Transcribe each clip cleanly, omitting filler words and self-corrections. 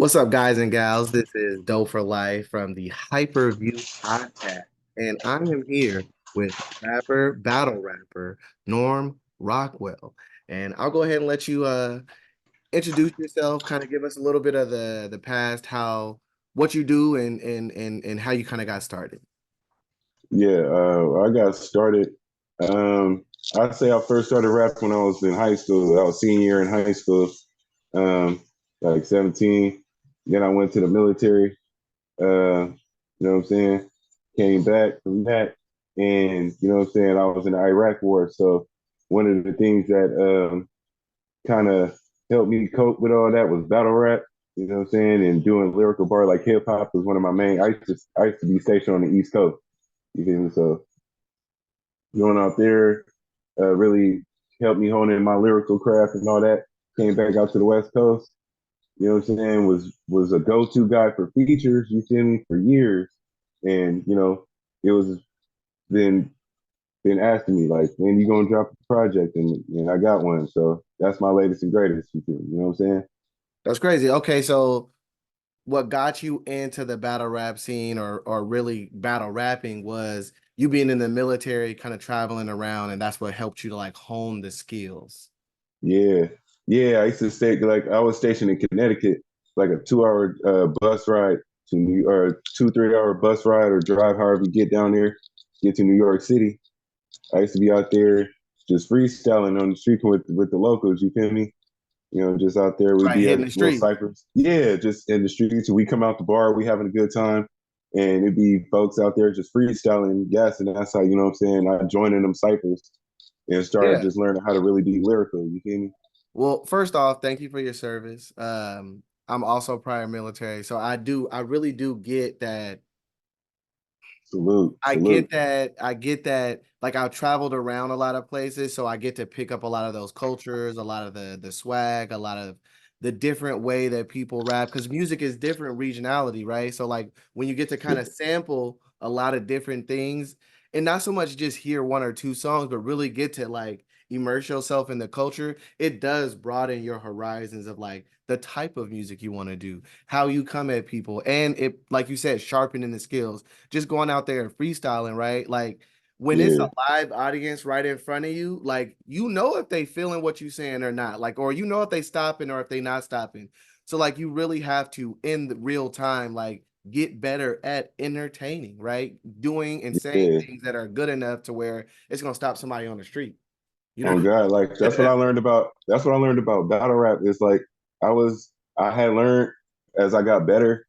What's up, guys and gals? This is Dope for Life from the Hyperview podcast, and I am here with battle rapper Norm Rockwell. And I'll go ahead and let you introduce yourself, kind of give us a little bit of the past, how what you do, and how you kind of got started. I got started. Um, I'd say I first started rap when I was in high school. I was senior year in high school, um, like 17. Then I went to the military. You know what I'm saying? Came back from that, and you know what I'm saying. I was in the Iraq War, so one of the things that kind of helped me cope with all that was battle rap. You know what I'm saying? And doing lyrical bar like hip hop was one of my main. I used to be stationed on the East Coast. You feel me? So going out there really helped me hone in my lyrical craft and all that. Came back out to the West Coast. You know what I'm saying? Was a go to guy for features. You feel me? For years, and you know it was been been asking me like, when you gonna drop a project? And I got one. So that's my latest and greatest. You feel me? You know what I'm saying? That's crazy. Okay, so what got you into the battle rap scene or really battle rapping was you being in the military, kind of traveling around, and that's what helped you to like hone the skills. Yeah, yeah. I used to stay like I was stationed in Connecticut, like a 2 hour bus ride to New or 2 3 hour bus ride or drive, however you get down there, get to New York City. I used to be out there just freestyling on the street with the locals. You feel me? You know, just out there. We'd Right, be at hitting the little street. ciphers. Yeah, just in the streets. We come out the bar, we having a good time, and it'd be folks out there just freestyling, gas, and that's how you know what I'm saying. I joined in them ciphers and started Yeah. just learning how to really be lyrical. You feel me? Well, first off, thank you for your service. I'm also prior military, so I really do get that. Salute, I get salute. that. I get that. Like I've traveled around a lot of places, so I get to pick up a lot of those cultures, a lot of the swag, a lot of the different way that people rap because music is different regionality, right? So like when you get to kind of sample a lot of different things and not so much just hear one or two songs, but really get to like immerse yourself in the culture, it does broaden your horizons of like the type of music you want to do, how you come at people, and it, like you said, sharpening the skills just going out there and freestyling, right? Like when it's a Yeah, live audience right in front of you, like you know if they feeling what you saying or not, like or you know if they stopping or if they not stopping. So like you really have to in the real time, like get better at entertaining, right? Doing and saying yeah. things that are good enough to where it's gonna stop somebody on the street. You Oh know? God, like that's what I learned about. That's what I learned about battle rap. It's like I had learned as I got better.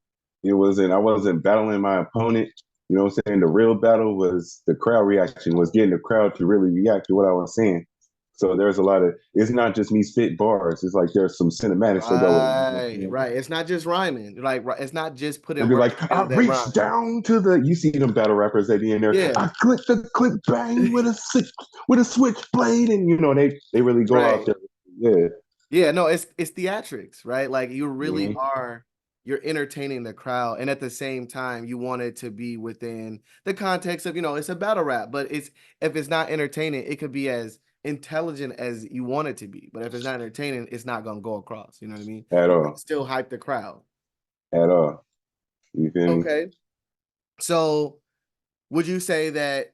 I wasn't battling my opponent. You know what I'm saying? The real battle was the crowd reaction, was getting the crowd to really react to what I was saying. So there's a lot of it's not just me spit bars. It's like there's some cinematics that go with it. You know what I'm Right, saying? right. It's not just rhyming. Like it's not just It'd putting be words like, I together that reached rhyme. down to the. You see them battle rappers at the end there. Yeah. I clicked the click bang with a switchblade, and you know they really go out Right. there. Yeah. Yeah, no, it's theatrics, right? Like you really Mm-hmm. are you're entertaining the crowd, and at the same time, you want it to be within the context of, it's a battle rap, but it's if it's not entertaining, it could be as intelligent as you want it to be. But if it's not entertaining, it's not gonna go across. You know what I mean? At You can all, still hype the crowd. at all. You feel me? Okay. So would you say that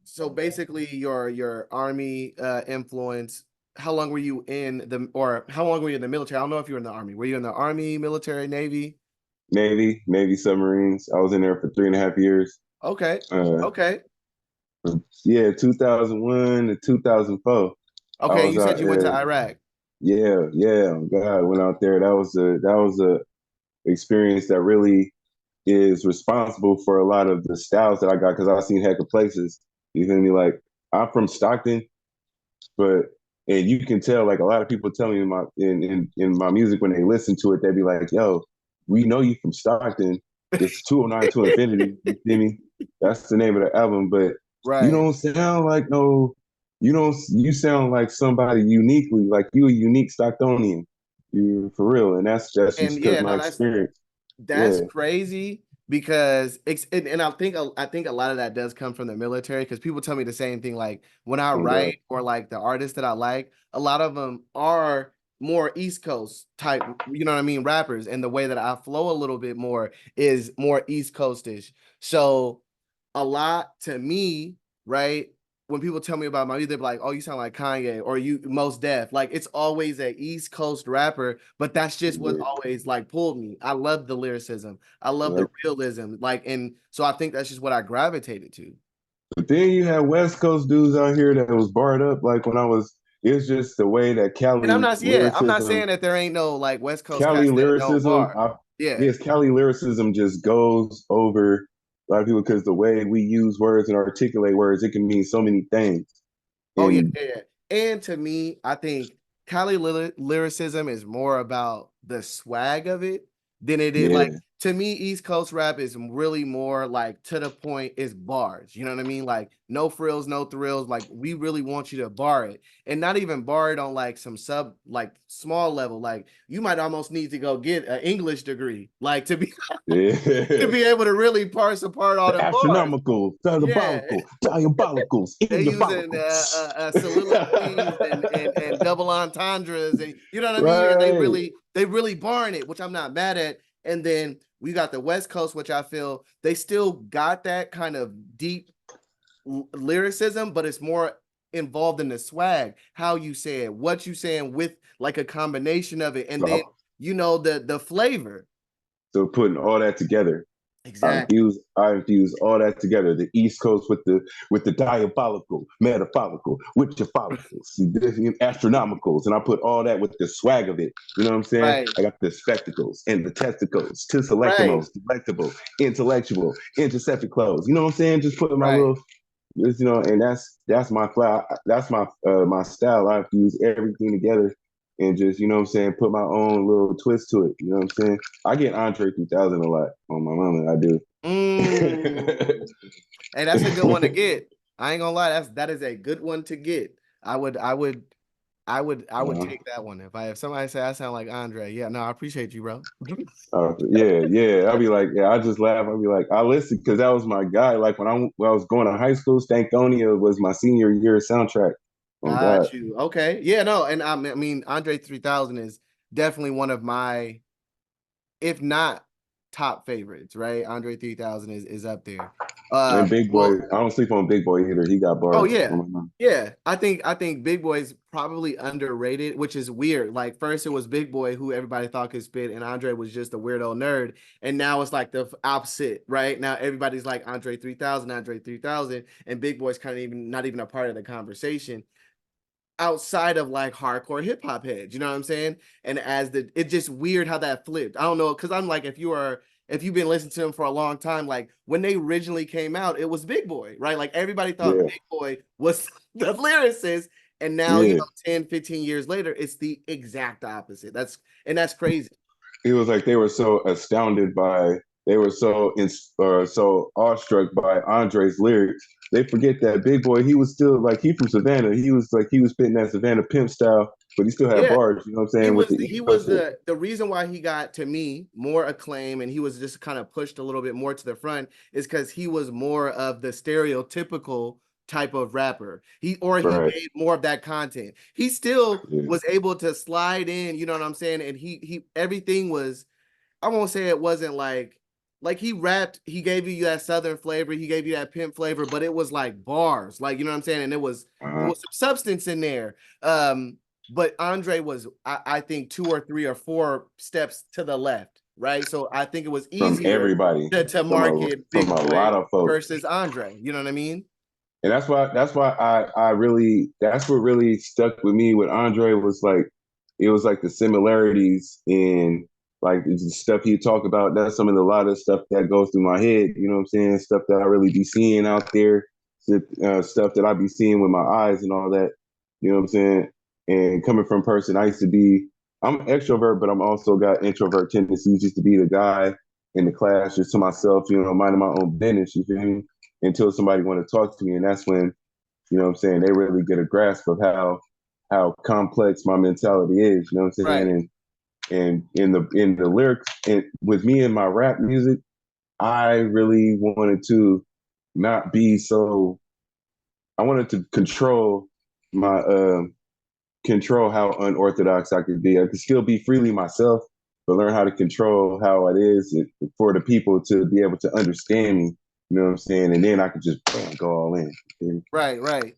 so basically your army influence, how long were you in the or how long were you in the military? I don't know if you were in the army. Were you in the army, military, navy? Navy submarines. I was in there for 3.5 years. Okay. Uh, Okay. yeah, 2001 to 2004. I Okay, was you said out you went to there. Iraq. Yeah, yeah. God, I went out there. That was a experience that really is responsible for a lot of the styles that I got because I've seen heck of places. You feel me? Like I'm from Stockton, but and you can tell like a lot of people tell me in my music when they listen to it, they be like, "Yo, we know you from Stockton. It's 209 to Infinity." You feel me? That's the name of the album, but you Right. don't sound like no. You don't. You sound like somebody uniquely, like you a unique Stocktonian. You for real, and that's just And because yeah, my no, that's experience. That's Yeah, crazy because and I think a lot of that does come from the military because people tell me the same thing. Like when I oh God, write or like the artists that I like, a lot of them are more East Coast type, you know what I mean, rappers, and the way that I flow a little bit more is more East Coastish. So a lot to me, right? When people tell me about my music, they're like, "Oh, you sound like Kanye," or "You Most Def." Like it's always a East Coast rapper, but that's just what Yeah. always like pulled me. I love the lyricism, I love the Like, realism, like, and so I think that's just what I gravitated to. but then you had West Coast dudes out here that was barred up. Like when I was, it's just the way that And I'm not saying that there ain't no like West Coast Cali cats that don't lyricism, bar. Yeah. yes, Cali lyricism just goes over a lot of people because the way we use words and articulate words, it can mean so many things. Oh yeah, And yeah, yeah. And to me, I think Cali lyricism is more about the swag of it than it is like yeah, to me. East Coast rap is really more like to the point. Is bars. You know what I mean? Like no frills, no thrills. Like we really want you to bar it, and not even bar it on like some sub like small level. Like you might almost need to go get an English degree, like to yeah. be able to really parse apart all The them bars. astronomical, Yeah. diabolicals, They in your using follicles. soliloquies and double entendres, and you know what I mean. And Right. they really barring it, which I'm not mad at. And then we got the West Coast, which I feel they still got that kind of deep lyricism, but it's more involved in the swag, how you say it, what you saying with like a combination of it, and then So, the flavor. so putting all that together. Exactly. I infuse all that together. The East Coast with the diabolical, metaphorical, with your follicles, astronomicals, and I put all that with the swag of it. You know what I'm saying? Right. I got the spectacles and the testicles, to select the Right. most delectable, intellectual, intercepted clothes. You know what I'm saying? Just putting my Right. little, and that's my fly. That's my style. I infuse everything together and just, you know what I'm saying, put my own little twist to it. You know what I'm saying? I get Andre 3000 a lot on my mama. I do. Mm. Hey, that's a good one to get. I ain't gonna lie, that is a good one to get. I would uh, take that one if somebody say I sound like Andre. Yeah, no, I appreciate you, bro. yeah, yeah. I'll be like, yeah, I just laugh. I'll be like, I listen because that was my guy. Like when I was going to high school, Stankonia was my senior year soundtrack. Oh God. Got you. Okay. Yeah, no, and I mean Andre 3000 is definitely one of my, if not top favorites, right? Andre 3000 is up there. And Big Boy, Well, I don't sleep on Big Boy either. He got oh bars. Oh yeah. my God. Yeah. I think Big Boy's probably underrated, which is weird. Like first it was Big Boy who everybody thought could spit, and Andre was just a weirdo nerd. And now it's like the opposite, right? Now everybody's like Andre 3000, Andre 3000, and Big Boy's kind of even not even a part of the conversation outside of like hardcore hip hop heads, you know what I'm saying? And as the it's just weird how that flipped. I don't know, because I'm like, if you've been listening to them for a long time, like when they originally came out, it was Big Boy, right? Like everybody thought Yeah, Big Boy was the lyricist. And now, yeah. 10, 15 years later, it's the exact opposite. That's crazy. It was like they were so astounded by, they were so awestruck by Andre's lyrics. They forget that Big Boy, he was still like he from Savannah. He was spitting that Savannah pimp style, but he still had Yeah. bars. You know what I'm saying with the He East was Coast shit. the reason why he got to me more acclaim, and he was just kind of pushed a little bit more to the front is because he was more of the stereotypical type of rapper. He Right. made more of that content. He still Yeah. was able to slide in, you know what I'm saying? And he everything was, I won't say it wasn't like he rapped, he gave you that southern flavor, he gave you that pimp flavor, but it was like bars, like you know what I'm saying, and it Uh-huh. was some substance in there. But Andre was, I think, two or three or four steps to the left, right? So I think it was From easier everybody, to market from Big a Boy lot of folks. versus Andre. You know what I mean? And that's why I really, that's what really stuck with me with Andre was like, it was like the similarities in like the stuff he talk about. That's some of the lot of stuff that goes through my head. You know what I'm saying? Stuff that I really be seeing out there, stuff that I be seeing with my eyes and all that. You know what I'm saying? And coming from a person, I'm an extrovert, but I'm also got introvert tendencies, just to be the guy in the class, just to myself, minding my own business. You feel me? Until somebody want to talk to me, and that's when, what I'm saying, they really get a grasp of how complex my mentality is. You know what I'm saying? Right. And in the lyrics, and with me and my rap music, I really wanted to not be so. I wanted to control my control how unorthodox I could be. I could still be freely myself, but learn how to control how it is for the people to be able to understand me. You know what I'm saying? And then I could just go all in. Right, right.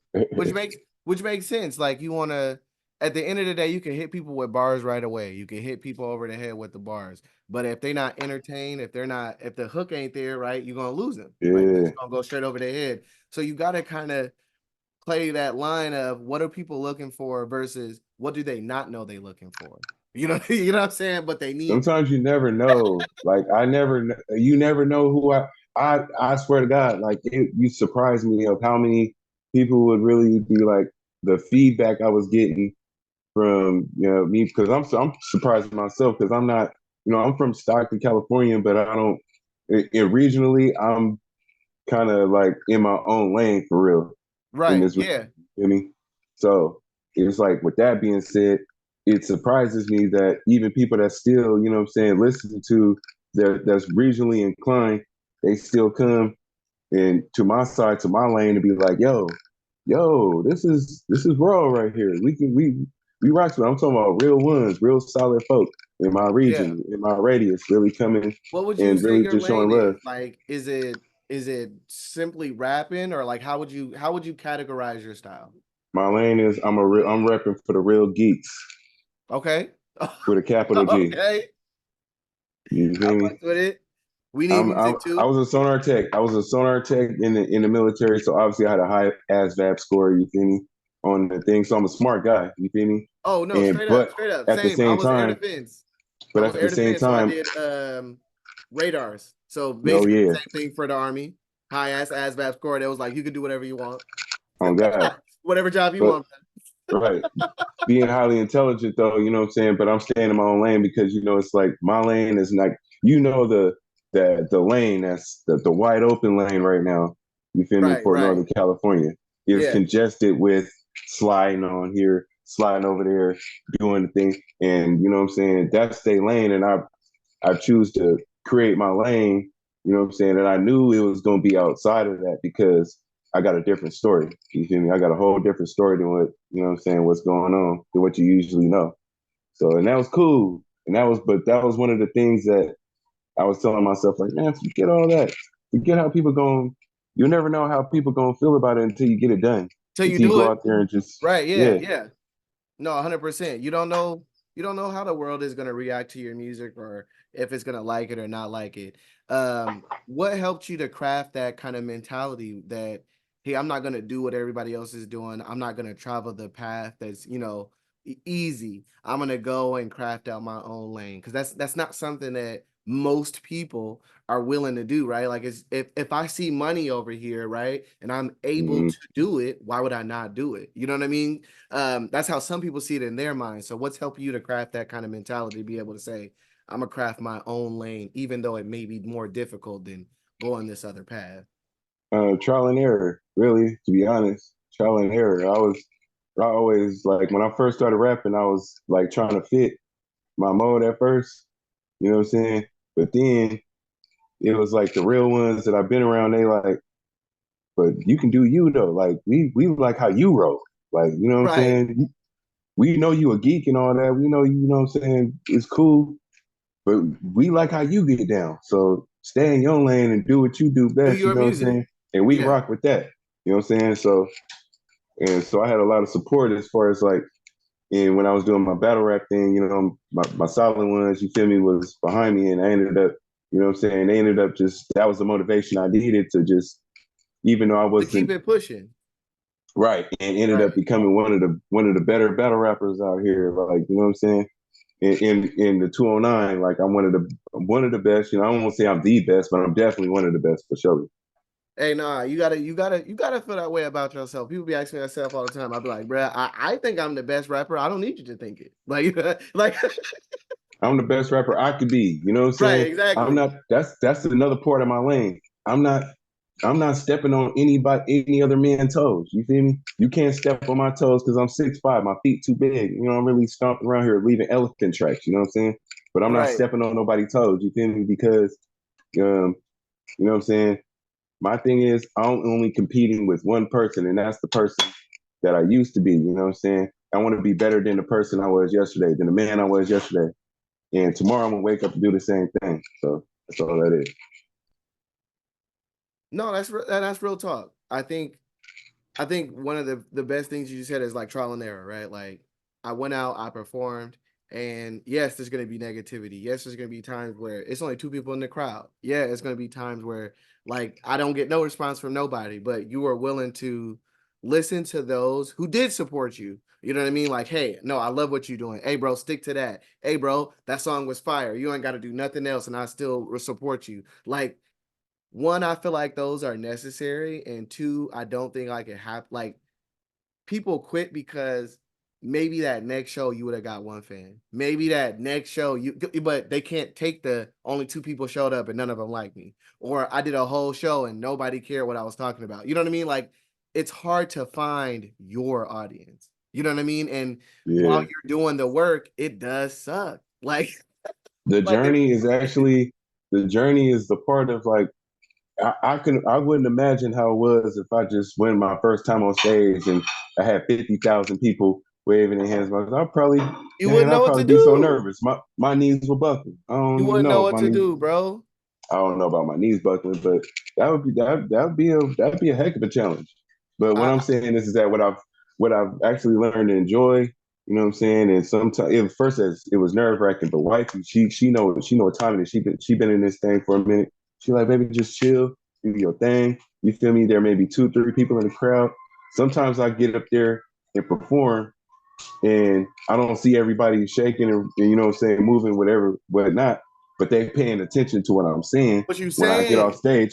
Which makes sense. Like you want to at the end of the day, you can hit people with bars right away. You can hit people over the head with the bars. But if they're not entertained, if the hook ain't there, right, you're gonna lose them. Right. They're Yeah. just gonna go straight over their head. So you gotta kind of play that line of what are people looking for versus what do they not know they looking for. You know what I'm saying? But they need. Sometimes you never know. Like you never know who I swear to God, like you surprised me of how many people would really be like the feedback I was getting from me because I'm surprised myself because I'm not I'm from Stockton, California, but I don't regionally I'm kind of like in my own lane for real in Right. this region. Yeah. You know what I mean? So it's like with that being said, it surprises me that even people that still, you know what I'm saying, listen to that's regionally inclined, they still come and to my side, to my lane, to be like, yo, this is raw right here. We rock with. I'm talking about real ones, real solid folk in my Yeah. region, in my radius, really coming What would you and say really your just lane showing love. is? Like, is it simply rapping or like how would you categorize your style? My lane is I'm repping for the real geeks Okay. with a capital G. Okay. You I feel me? fucked with it. We need music I too. was a sonar tech. I was a sonar tech in the military, so obviously I had a high ASVAB score. You feel me on the thing? So I'm a smart guy. You feel me? Oh no, And straight up, but straight up. at the Same. I same was air time, defense. I but was at the air same defense, so I time, did radars. So oh basically yeah, the same thing for the army. High ass ASVAB score. That was like you could do whatever you want. on God. Whatever job you But want. right, being highly intelligent though, you know what I'm saying. But I'm staying in my own lane because it's like my lane is like the lane that's the wide open lane right now. You feel me? Right, For right. Northern California is Yeah. congested with sliding on here, sliding over there, doing the thing, and you know what I'm saying. That's their lane, and I choose to create my lane, you know what I'm saying? And I knew it was going to be outside of that because I got a different story. You feel me? I got a whole different story than what, you know what I'm saying, what's going on, than what you usually know. So, and that was cool. But that was one of the things that I was telling myself, like, man, forget all that. Forget how people going, you'll never know how people going to feel about it until you get it done. Till you Until you do go it. out there and just, Right. Yeah. yeah. Yeah. No, 100%. You don't know how the world is going to react to your music or if it's going to like it or not like it. What helped you to craft that kind of mentality that hey, I'm not going to do what everybody else is doing. I'm not going to travel the path that's, easy. I'm going to go and craft out my own lane cuz that's not something that most people are willing to do, right? Like it's if I see money over here, right, and I'm able Mm-hmm. to do it, why would I not do it? You know what I mean? That's how some people see it in their mind. So what's helping you to craft that kind of mentality to be able to say, I'm gonna craft my own lane, even though it may be more difficult than going this other path? Trial and error, really, to be honest. Trial and error. I always like when I first started rapping, I was like trying to fit my mode at first, you know what I'm saying? But then it was like the real ones that I've been around, they like, but you can do you though. Like we like how you roll. Like, you know what I'm Right. saying? We know you a geek and all that. We know you know what I'm saying? It's cool, but we like how you get down. So stay in your lane and do what you do Do best, you your know what I'm music. saying? And we Yeah. rock with that. You know what I'm saying? So I had a lot of support as far as like, and when I was doing my battle rap thing, my solid ones, you feel me, was behind me. And I ended up, you know what I'm saying? They ended up just, that was the motivation I needed to just, even though I To keep wasn't it pushing. right, and ended up Right. becoming one of the better battle rappers out here. Like, you know what I'm saying? In the 209, like I'm one of the best. I don't want to say I'm the best, but I'm definitely one of the best for sure. Hey, nah, you gotta feel that way about yourself. People be asking me myself all the time. I'll be like, bruh, I think I'm the best rapper. I don't need you to think it. Like, like, I'm the best rapper I could be. You know what I'm right, saying? I'm exactly. not. That's another part of my lane. I'm not stepping on any other man's toes. You feel me? You can't step on my toes because I'm 6'5". My feet too big. I'm really stomping around here leaving elephant tracks. You know what I'm saying? But I'm not Right. stepping on nobody's toes. You feel me? Because you know what I'm saying? My thing is I'm only competing with one person, and that's the person that I used to be. You know what I'm saying? I want to be better than the person I was yesterday, than the man I was yesterday. And tomorrow I'm gonna wake up and do the same thing. So that's all that is. No, that's real talk. I think one of the best things you said is like trial and error, right? Like I went out, I performed, and yes, there's gonna be negativity. Yes, there's gonna be times where it's only two people in the crowd. Yeah, it's gonna be times where like I don't get no response from nobody, but you are willing to listen to those who did support you. You know what I mean? Like, hey, no, I love what you're doing. Hey, bro, stick to that. Hey, bro, that song was fire. You ain't got to do nothing else, and I still support you. Like, one, I feel like those are necessary, and two, I don't think I can have like people quit because maybe that next show you would have got one fan. Maybe that next show but they can't take the only two people showed up and none of them like me, or I did a whole show and nobody cared what I was talking about. You know what I mean? Like it's hard to find your audience. You know what I mean? And while Yeah. you're doing the work, it does suck. Like, The like if journey is actually the journey is the part of like I wouldn't imagine how it was if I just went my first time on stage and I had 50,000 people waving their hands. I probably, you wouldn't man, know I'd what to probably be so do. nervous. My knees were buckling. I You don't even wouldn't know know if what my to knees. do, bro. I don't know about my knees buckling, but that'd be a heck of a challenge. But what I'm I saying is that what I've actually learned to enjoy, you know what I'm saying? And sometimes at first it was nerve wracking, but wifey, she know what time it is. She been in this thing for a minute. She like, baby, just chill, do your thing. You feel me? There may be 2, 3 people in the crowd. Sometimes I get up there and perform and I don't see everybody shaking and you know what I'm saying, moving, whatever, whatnot, but they paying attention to what I'm saying. what you When I get off saying?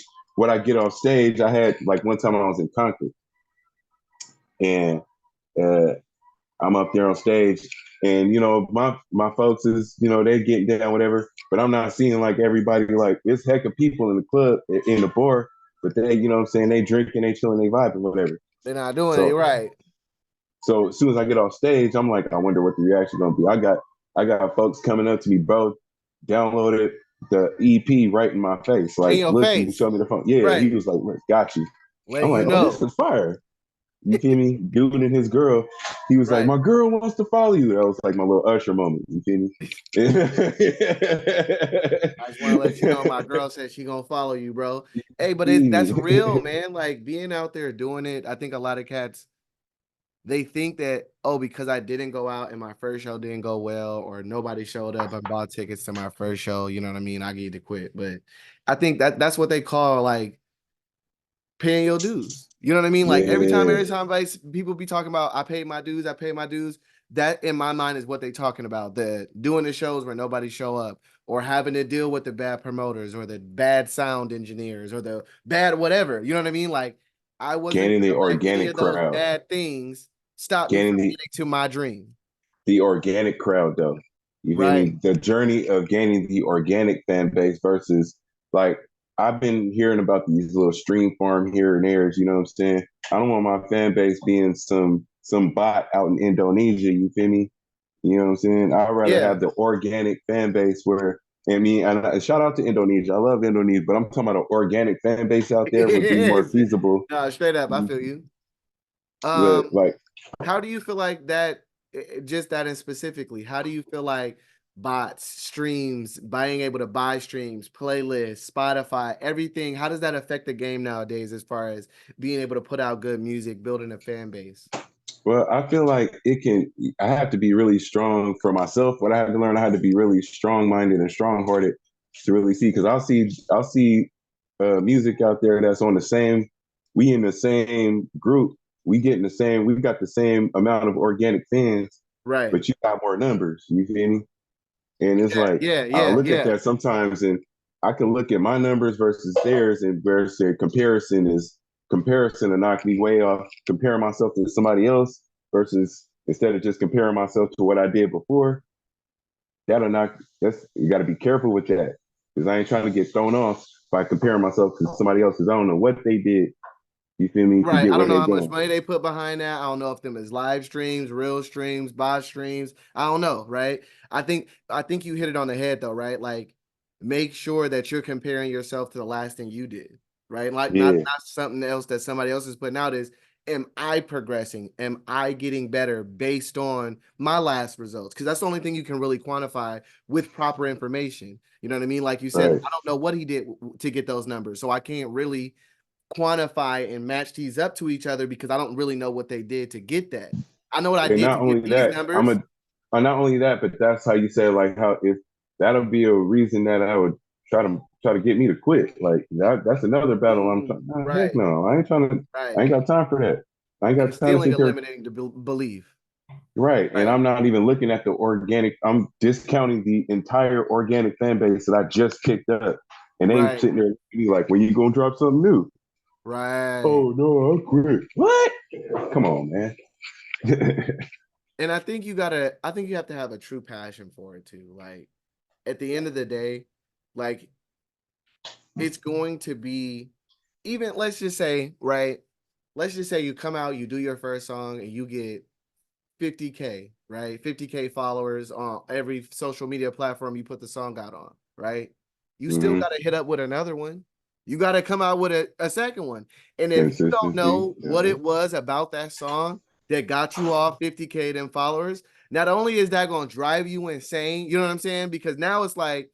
stage, I had like one time I was in Concord and uh, I'm up there on stage and you know my folks is they getting down whatever, but I'm not seeing like everybody like there's heck of people in the club in the bar, but they what I'm saying, they drinking, they chilling, they vibing, whatever. They're not doing it So right. So as soon as I get off stage, I'm like, I wonder what the reaction gonna be. I got folks coming up to me, bro, downloaded the EP right in my face. In Like, your look, you face. show me the phone. Yeah, he Right. was like, "Look, got you." I'm Letting you like, oh, this know. is fire. You feel me? Dude and his girl. He was like, Right. my girl wants to follow you. That was like my little Usher moment. You feel I just want to let you know my girl said she gonna follow you, bro. Hey, but that's me? real, man. Like being out there doing it. I think a lot of cats they think that, oh, because I didn't go out and my first show didn't go well, or nobody showed up and bought tickets to my first show, you know what I mean? I get to quit. But I think that's what they call like paying your dues. You know what I mean? Like Yeah. every time people be talking about I paid my dues, I paid my dues. That in my mind is what they talking about. The doing the shows where nobody show up, or having to deal with the bad promoters or the bad sound engineers or the bad whatever. You know what I mean? Like I wasn't Gaining the gonna let any organic of those crowd. bad things stop me Gaining from the getting to my dream. the organic crowd though. You feel Right. me? The journey of gaining the organic fan base versus like I've been hearing about these little stream farm here and there, you know what I'm saying? I don't want my fan base being some bot out in Indonesia, you feel me? You know what I'm saying? I'd rather Yeah. have the organic fan base where I mean, and shout out to Indonesia. I love Indonesia, but I'm talking about an organic fan base out there would be more Yes. feasible. No, straight up, I feel you. But Um, like how do you feel like that, just that in specifically, how do you feel like bots, streams, being able to buy streams, playlists, Spotify, everything, how does that affect the game nowadays as far as being able to put out good music, building a fan base? Well, I feel like it can. I have to be really strong for myself. What I have to learn, I have to be really strong minded and strong hearted to really see. Because I'll see music out there that's on the same. We in the same group. We getting the same. We got the same amount of organic fans, Right. but you got more numbers. You feel me? And it's Yeah, like yeah, I'll yeah, look at yeah. that sometimes, and I can look at my numbers versus theirs, and versus comparison to knock me way off. Comparing myself to somebody else versus instead of just comparing myself to what I did before, that'll knock. That's you got to be careful with that because I ain't trying to get thrown off by comparing myself to somebody else because I don't know what they did. You feel me to Right. get I where don't know they how much going? money they put behind that. I don't know if them is live streams, real streams, bot streams. I don't know, right? I think you hit it on the head though, right? Like make sure that you're comparing yourself to the last thing you did, right? Like not Yeah, not something else that somebody else is putting out is am I progressing? Am I getting better based on my last results? Because that's the only thing you can really quantify with proper information. You know what I mean? Like you said, Right. I don't know what he did to get those numbers. So I can't really quantify and match these up to each other because I don't really know what they did to get that. I know what I And did to not get only these that, numbers. not only that, but that's how you say like how if that'll be a reason that I would try to get me to quit. Like that's another battle. I'm trying. Oh, heck Right, no, I ain't trying to. I right. ain't got time for that. I ain't got time to Instilling sit a there. limiting to believe. Right. And Right, I'm not even looking at the organic. I'm discounting the entire organic fan base that I just picked up. And they right, sitting there be like, when you gonna drop something new? right. Oh no, I quit. What? Come on, man. And I think you have to have a true passion for it too. Like at the end of the day, like it's going to be even let's just say, right? Let's just say you come out, you do your first song and you get 50K, right? 50K followers on every social media platform you put the song out on, right? You still Hmm. got to hit up with another one. You got to come out with a second one. And if you don't Consistency. know what it was about that song that got you all 50K them followers, not only is that going to drive you insane, you know what I'm saying? Because now it's like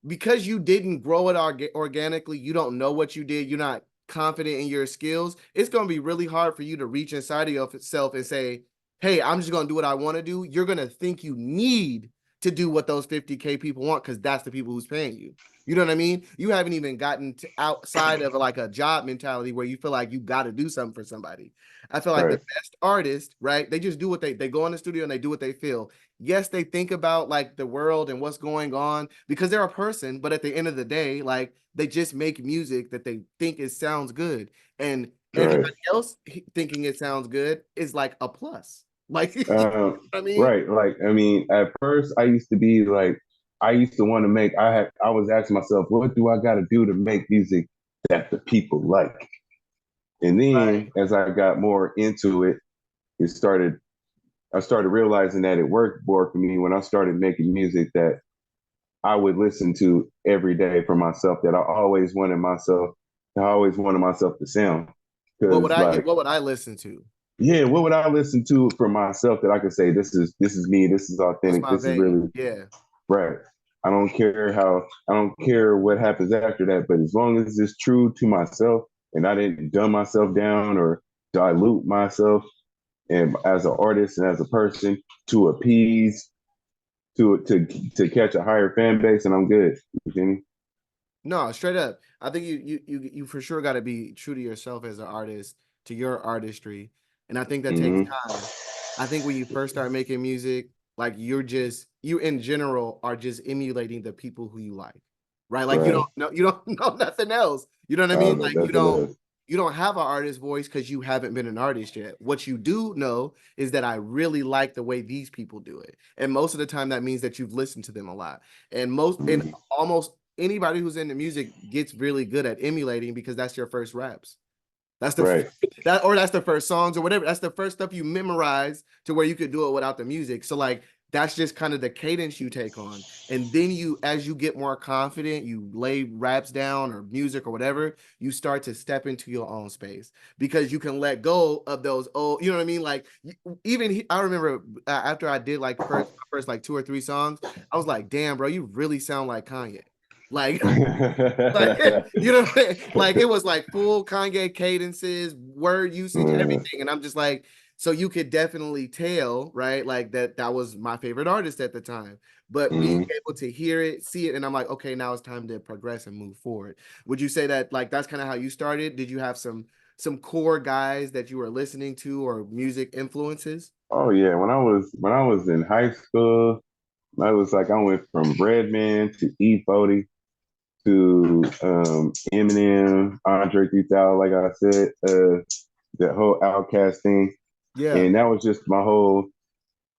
because you didn't grow it organically, you don't know what you did, you're not confident in your skills, it's going to be really hard for you to reach inside of yourself and say, hey, I'm just going to do what I want to do. You're going to think you need to do what those 50K people want because that's the people who's paying you. You know what I mean? You haven't even gotten to outside of like a job mentality where you feel like you got to do something for somebody. I feel like the Right. best artists, right? They just do what they go in the studio and they do what they feel. Yes, they think about like the world and what's going on because they're a person, but at the end of the day, like they just make music that they think it sounds good. And Right. everybody else thinking it sounds good is like a plus. Like, you know Um, what I mean? right. Like, I mean, at first I used to be like, I used to want to make, I was asking myself, what do I got to do to make music that the people like? And Right. then as I got more into it, it started, I started realizing that it worked more for me when I started making music that I would listen to every day for myself, that I always wanted myself to sound. Cause like, What would I listen to? yeah, what would I listen to for myself that I could say this is me, this is What's authentic, my this is vein? really Yeah. right. I don't care what happens after that, but as long as it's true to myself and I didn't dumb myself down or dilute myself and as an artist and as a person to appease to catch a higher fan base, and I'm good. You feel me? No, straight up. I think you for sure got to be true to yourself as an artist, to your artistry, and I think that takes Mm-hmm. time. I think when you first start making music, like you in general are just emulating the people who you like, right? Like Right. you don't know nothing else. You know what I I mean? don't know Like nothing else. you don't have an artist voice because you haven't been an artist yet. What you do know is that I really like the way these people do it, and most of the time that means that you've listened to them a lot, and Mm-hmm. almost anybody who's into music gets really good at emulating because that's your first raps. That's the Right. that's the first songs or whatever. That's the first stuff you memorize to where you could do it without the music. So like that's just kind of the cadence you take on. And then as you get more confident, you lay raps down or music or whatever, you start to step into your own space because you can let go of those old, you know what I mean? Like even I remember after I did like first like two or three songs, I was like, damn, bro, you really sound like Kanye. Like like you know, like it was like full Kanye cadences, word usage, everything, and I'm just like, so you could definitely tell, right? Like that was my favorite artist at the time. But being Mhm. able to hear it, see it, and I'm like, okay, now it's time to progress and move forward. Would you say that like that's kind of how you started? Did you have some core guys that you were listening to or music influences? Oh yeah, when I was in high school, I was like I went from Redman to E40 to Eminem, Andre 3000, like I said, that whole Outcast thing, Yeah, and that was just my whole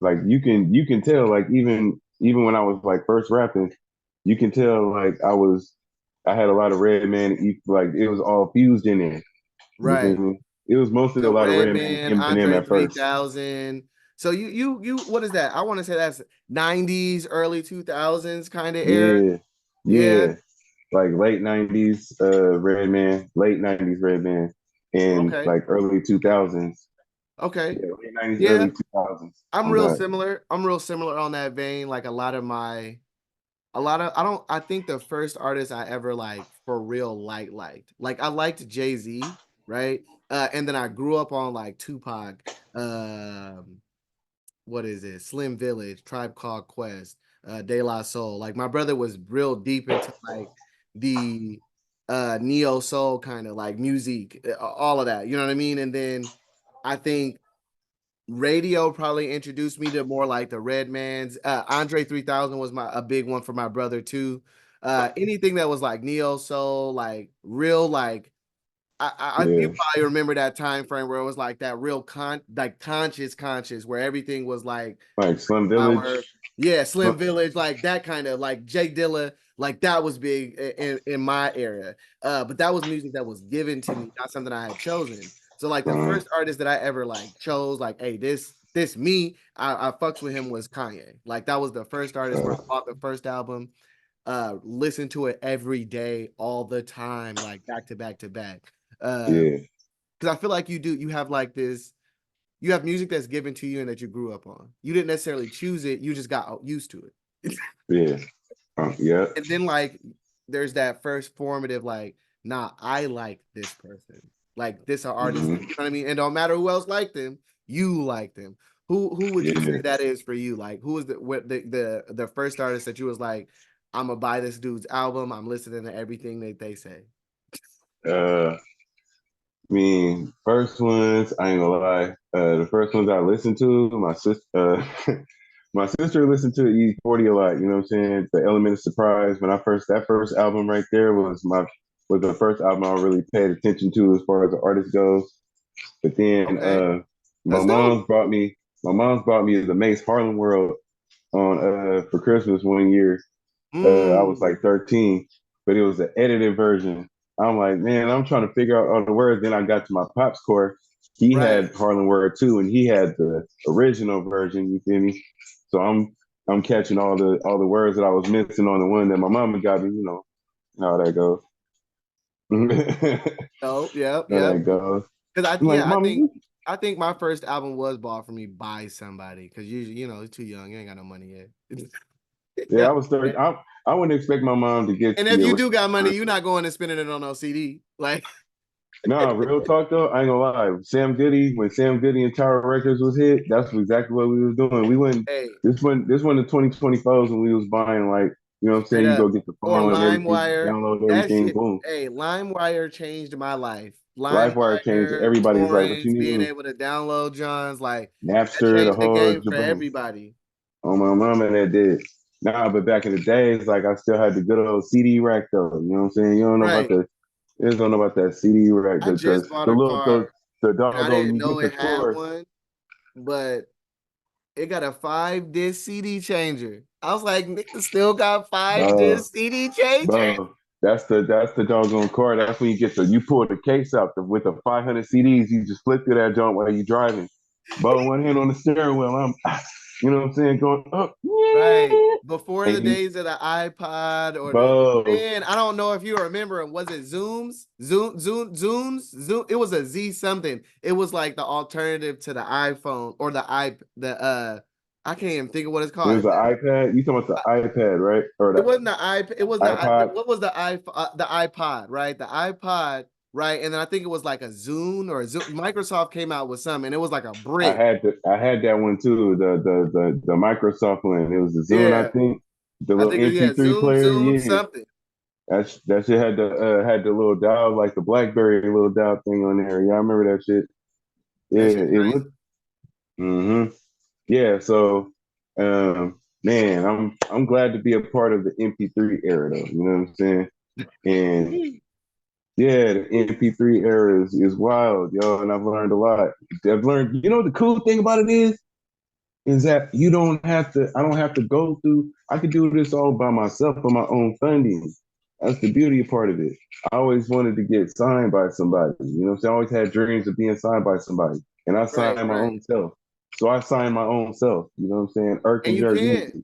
like you can tell like even when I was like first rapping, you can tell like I had a lot of Redman, like it was all fused in there. You feel right. me? It was mostly a So lot of Redman Redman, and Eminem Andre at first. 3000. So you what is that? I want to say that's 90s, early 2000s kind of era. Yeah, Yeah. yeah. Like late '90s Redman, late '90s Redman. in Okay. like early 2000s. Okay. Yeah, late 90s, Yeah. early 2000s I'm on real that. similar. I'm real similar on that vein. Like a lot of, I think the first artist I ever like for real like I liked Jay-Z, right? And then I grew up on like Tupac, um, what is it? Slim Village, Tribe Called Quest, De La Soul. Like my brother was real deep into like the neo soul kind of like music, all of that. You know what I mean? And then I think radio probably introduced me to more like the Redmans. Andre 3000 was a big one for my brother too. Anything that was like neo soul, like real like you Yeah, probably remember that time frame where it was like that real like conscious where everything was like like Slim our Village. yeah, Slim Village, like that kind of like Jay Dilla, like that was big in my era. But that was music that was given to me, not something I had chosen. So like the Uh, first artist that I ever like chose, like, hey, this me, I fucks with him was Kanye. Like that was the first artist where I uh, bought the first album, listened to it every day, all the time, like back to back to back. yeah, Because I feel like you have like this you have music that's given to you and that you grew up on. You didn't necessarily choose it, you just got used to it. yeah, yeah, And then like there's that first formative like, nah, I like this person. Like this are artists, hmm you know what I mean? And don't matter who else liked them, you like them. Who would you say yeah. that is for you? Like who was the first artist that you was like, I'm gonna buy this dude's album, I'm listening to everything that they say. I mean, first ones, I ain't gonna lie. The first ones I listened to, my sister, my sister listened to E40 a lot. You know what I'm saying? The Element of Surprise. When I first that first album right there was the first album I really paid attention to as far as the artist goes. But then Okay, my that's dope. mom's brought me my mom's brought me the Mace Harlem World on for Christmas one year. I was Mm, like 13, but it was an edited version. I'm like, man, I'm trying to figure out all the words. Then I got to my pop's core. He right. had Harlem Word too, and he had the original version. You feel me? So I'm catching all the words that I was missing on the one that my mama got me. You know how that goes. Oh, yep, How yep. that goes. Because I'm like, mama, I think my first album was bought for me by somebody. Because you know, it's too young. You ain't got no money yet. yeah, I was 30. I wouldn't expect my mom to get And if the you original do got money, you're version. not going and spending it on no CD. Like, No, real talk though, I ain't gonna lie. When Sam Goody and Tower Records was hit, that's exactly what we was doing. We went hey, this one the 2024s when we was buying like, you know what I'm saying? straight You go up. get the Or phone and everything, you LimeWire. download That everything, shit. boom. Hey, LimeWire changed my life. LiveWire changed LimeWire, everybody's life. What you torrents, being need? able to download Johns, like that Napster, the changed the whole game for jabang. everybody. On my mama that did. Nah, but back in the days, like I still had the good old CD rack though. You know what I'm saying? Right. You just don't know about that CD rack I just because bought a car the and I doggone didn't you know get the it had chorus. one, but it got a 5 disc CD changer. I was like, nigga still got five Bro, disc CD changer? bro, that's the doggone car. That's when you pull the case out with the 500 CDs. You just flip through that joint while you driving. But one hand on the steering wheel. You know what I'm saying, going up. Right. Before the And you, days of the iPod or the bro, man, I don't know if you remember, was it Zooms? Zoom. It was a Z something. It was like the alternative to the iPhone or I can't even think of what it's it called. was an iPad. You talking about the iPad, right? Or It the wasn't the iPad. It was iPod. what was the the iPod, right? The iPod, right? And then I think it was like a Zune or a Zoom. Microsoft came out with some, and it was like a brick. I had that one too. The Microsoft one. It was the Zune, I Yeah, think. The I little think it was yeah, MP3 player. Zoom Yeah, something. that shit had the little dial like the BlackBerry little dial thing on there. Yeah, I remember that shit. That Yeah, shit it crazy. looked. Mm-hmm. Yeah, so man, I'm glad to be a part of the MP3 era though. You know what I'm saying? And yeah, the MP3 era is wild, yo, and I've learned a lot. I've learned, you know, the cool thing about it is that you don't have to, I don't have to go through, I could do this all by myself on my own funding. That's the beauty part of it. I always wanted to get signed by somebody. You know what I'm saying? I always had dreams of being signed by somebody. And I Right, signed my right. own self. So I signed my own self. You know what I'm saying? Irk And and you Jerk can Music.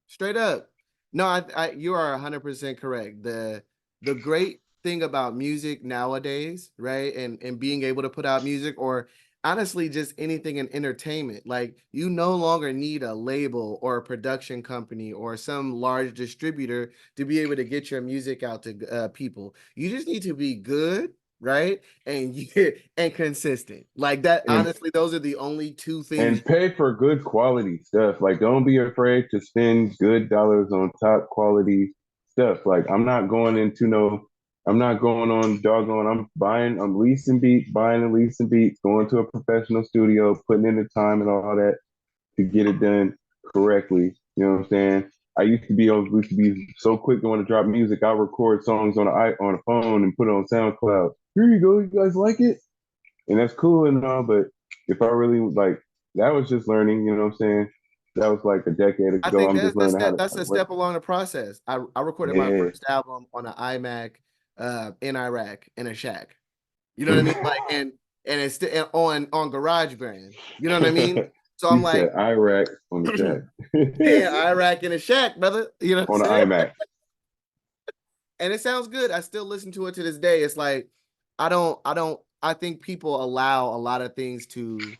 straight up. No, you are 100% correct. The great thing about music nowadays, right? And being able to put out music, or honestly just anything in entertainment. Like, you no longer need a label or a production company or some large distributor to be able to get your music out to people. You just need to be good, right? And and consistent. Like that, and honestly, those are the only two things. and pay for good quality stuff. Like, don't be afraid to spend good dollars on top quality stuff. Like, I'm not going on doggone. I'm leasing beats, buying and leasing beats, going to a professional studio, putting in the time and all that to get it done correctly. You know what I'm saying? Used to be so quick to want to drop music. I'll record songs on a phone and put it on SoundCloud. Here you go. You guys like it? And that's cool and all, but if I really like, that was just learning, you know what I'm saying? That was like a decade I ago. think I'm just that's learning how step. to That's like a work. step along the process. I recorded my Yeah. first album on an iMac, in Iraq in a shack. You know what I mean? Like, and it's still on GarageBand. You know what I mean? So You I'm said like, Iraq on the yeah, shack. Iraq in a shack, brother. You know what I'm On the saying? iMac. And it sounds good. I still listen to it to this day. It's like, I think people allow a lot of things to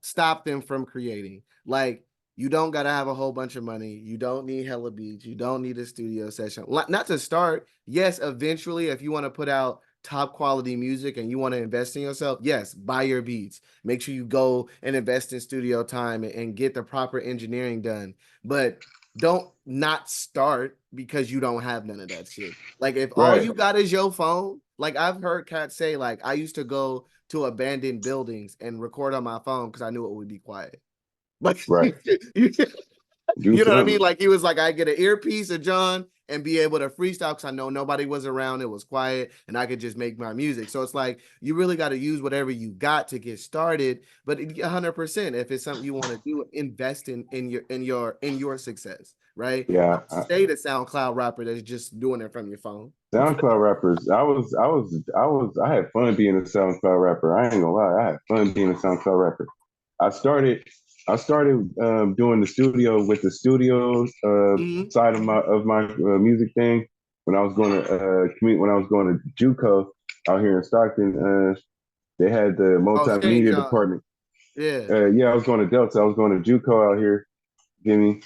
stop them from creating. Like, you don't gotta have a whole bunch of money. You don't need hella beats. You don't need a studio session. Not to start. Yes, eventually, if you want to put out top quality music and you want to invest in yourself, yes, buy your beats. Make sure you go and invest in studio time and get the proper engineering done. But don't not start because you don't have none of that shit. Like, if all Right, you got is your phone, like I've heard cats say, like, I used to go to abandoned buildings and record on my phone because I knew it would be quiet. Like, right. you Do know what I mean? something. Like, he was like, I get an earpiece of John and be able to freestyle because I know nobody was around. It was quiet and I could just make my music. So it's like, you really got to use whatever you got to get started. But 100%, if it's something you want to do, invest in your success, right? Yeah. Don't stay the SoundCloud rapper that's just doing it from your phone. SoundCloud rappers. I had fun being a SoundCloud rapper. I ain't gonna lie. I had fun being a SoundCloud rapper. I started I started doing the studio with the studio Mhm. side of my music thing when I was going to commute when I was going to JUCO out here in Stockton. They had the Oh, St. multimedia John. department. Yeah. Yeah, I was going to Delta. I was going to JUCO out here, Jimmy,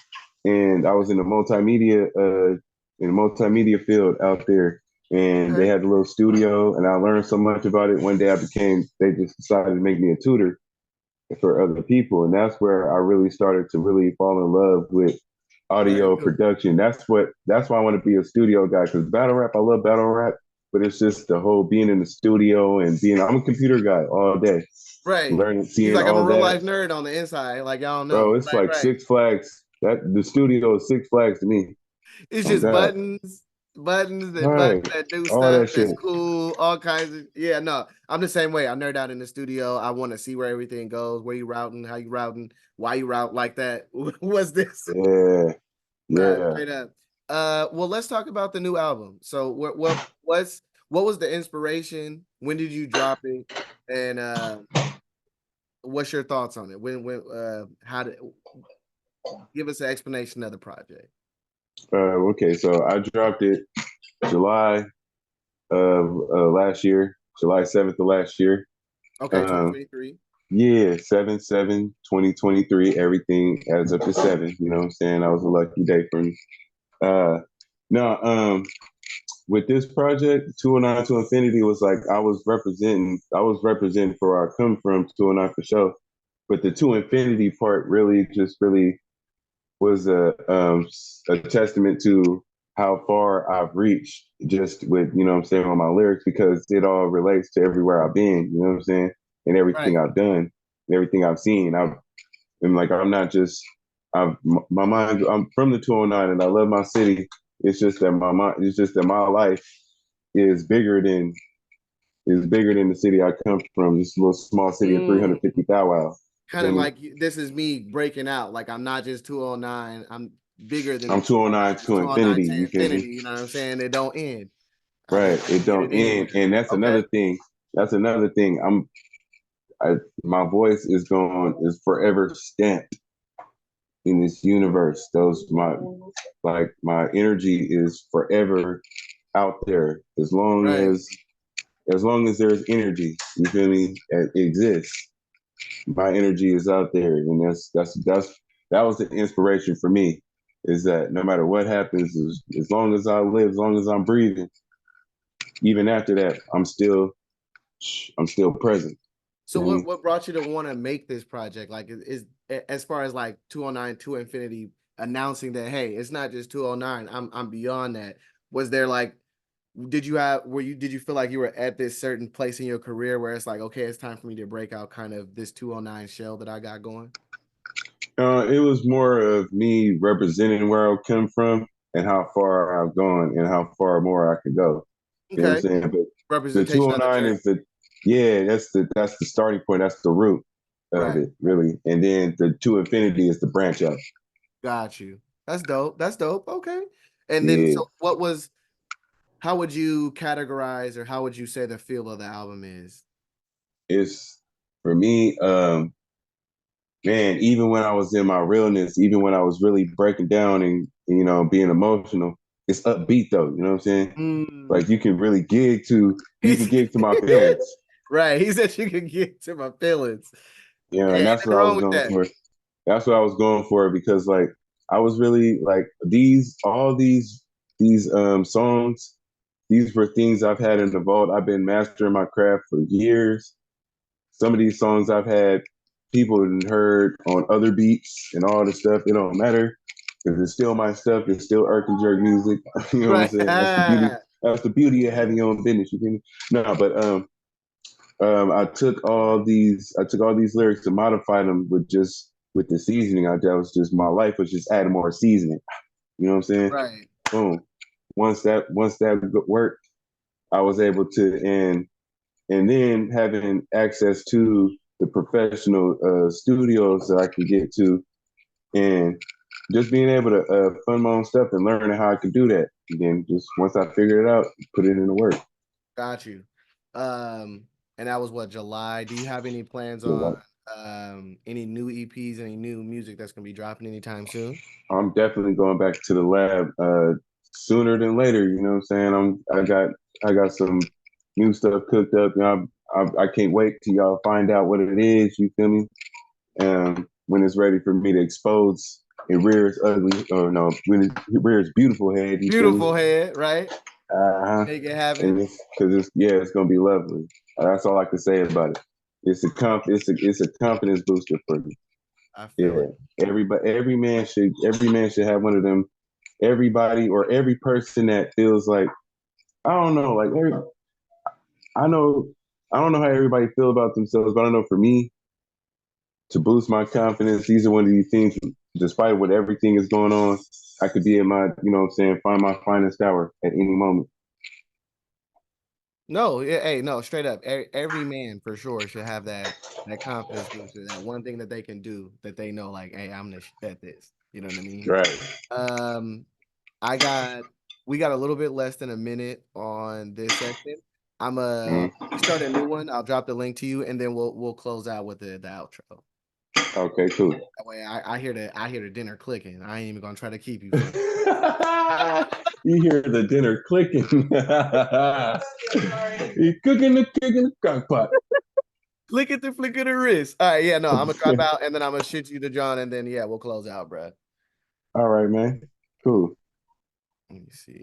and I was in the multimedia field out there. And they Okay. had a little studio, and I learned so much about it. One day, they just decided to make me a tutor for other people, and that's where I really started to really fall in love with Very audio cool. production. That's why I want to be a studio guy, because battle rap, I love battle rap, but it's just the whole being in the studio and being. I'm a computer guy all day, Right. learning, He's seeing like, I'm a all real that. life nerd on the inside. Like, y'all Bro, know. it's Right, like right. Six Flags. That the studio is Six Flags to me. It's Oh just God, buttons all and buttons right, that do all stuff that that's shit. cool, all kinds of, yeah, no. I'm the same way. I nerd out in the studio. I want to see where everything goes, where you routing, how you routing, why you route like that. What's this? Yeah, Nah, yeah. straight up. Well, let's talk about the new album. So what was the inspiration? When did you drop it? And what's your thoughts on it? How did give us an explanation of the project? Okay, so I dropped it July of last year, July 7th of last year. Okay, Um, 2023. yeah, 7/7/2023. Everything adds up to seven. You know what I'm saying? That was a lucky day for me. Uh, no, with this project, 209 to Infinity was like I was representing for where I come from, 209 for sure. But the to Infinity part really was a testament to how far I've reached just with, you know what I'm saying, on my lyrics, because it all relates to everywhere I've been, you know what I'm saying? And everything Right. I've done, and everything I've seen. I'm like, I'm not just, my mind, I'm from the 209 and I love my city. It's just that my life is bigger than, the city I come from, this little small city of Mm. 350 thou wow. Kind of like, this is me breaking out. Like, I'm not just 209. I'm bigger than the I'm 209 209. The to 209 infinity, to you feel me? infinity. You know what I'm saying? They don't end. Right. I can It get don't it end. anywhere. And that's Okay. another thing. That's another thing. My voice is forever stamped in this universe. My energy is forever. out there. Right. As long as there's energy, you feel me? It exists. My energy is out there, and that was the inspiration for me. Is that no matter what happens, as long as I live, as long as I'm breathing, even after that, I'm still present. So You know what I what brought you to want to make this project? Like as far as like 209 to Infinity announcing that hey, it's not just 209. I'm beyond that. Was there like did you have were you did you feel like you were at this certain place in your career where it's like okay, it's time for me to break out kind of this 209 shell that I got going? It was more of me representing where I come from and how far I've gone and how far more I could go. You know what Okay. I'm saying? But the Representation of the 209 journey. is yeah, that's the starting point. That's the root of Right. it, really. And then the to infinity is the branch out. Got you. That's dope. That's dope. Okay. And then Yeah, so what was how would you categorize or how would you say the feel of the album is? it's for me. Man, even when I was in my realness, even when I was really breaking down and being emotional, it's upbeat though. You know what I'm saying? Like Mm. you can gig to my feelings. Right. He said you could get to my feelings. Yeah, Hey, and ain't that's what nothing I wrong was with going that. for. That's what I was going for because like I was really like these songs, these were things I've had in the vault. I've been mastering my craft for years. Some of these songs I've had people heard on other beats and all this stuff. It don't matter because it's still my stuff. It's still Irk and Jerk music. You know what I'm Right. saying? That's the beauty. That's the beauty of having your own business. You feel me? No, but I took all these lyrics and modified them with the seasoning. That was just my life was just adding more seasoning. You know what I'm saying? Right. Boom. Once that worked, I was able to and then having access to the professional studios that I can get to, and just being able to fund my own stuff and learning how I could do that. And then just once I figured it out, put it into work. Got you. And that was what, July. Do you have any plans You on know, any new EPs, any new music that's gonna be dropping anytime soon? I'm definitely going back to the lab sooner than later. You know what I'm saying? I got some new stuff cooked up. You know, I can't wait till y'all find out what it is. You feel me? When it's ready for me to expose it rears ugly or no, when it rears beautiful head. You feel me? Beautiful head, right? Uh-huh. Make it happen. And it's gonna be lovely. That's all I can say about it. It's a confidence booster for me. I feel Yeah. it. Every man should have one of them. Everybody or every person that feels like I don't know, like I know I don't know how everybody feel about themselves, but I know for me to boost my confidence, these are one of these things. Despite what everything is going on, I could be in my, what I'm saying, find my finest hour at any moment. No, yeah, hey, no, straight up. Every man for sure should have that confidence booster, that one thing that they can do that they know, like, hey, I'm the shit at this. You know what I mean? Right. Um, I got we got a little bit less than a minute on this session. Mm-hmm. We start a new one. I'll drop the link to you, and then we'll close out with the outro. Okay, cool. That way, I hear the dinner clicking. I ain't even gonna try to keep you from. You hear the dinner clicking. He's cooking the cake in the crock pot. Click it to flick of the wrist. All right, yeah, no, I'm gonna drop out, and then I'm gonna shoot you to John, and then yeah, we'll close out, bro. All right, man. Cool. Let me see.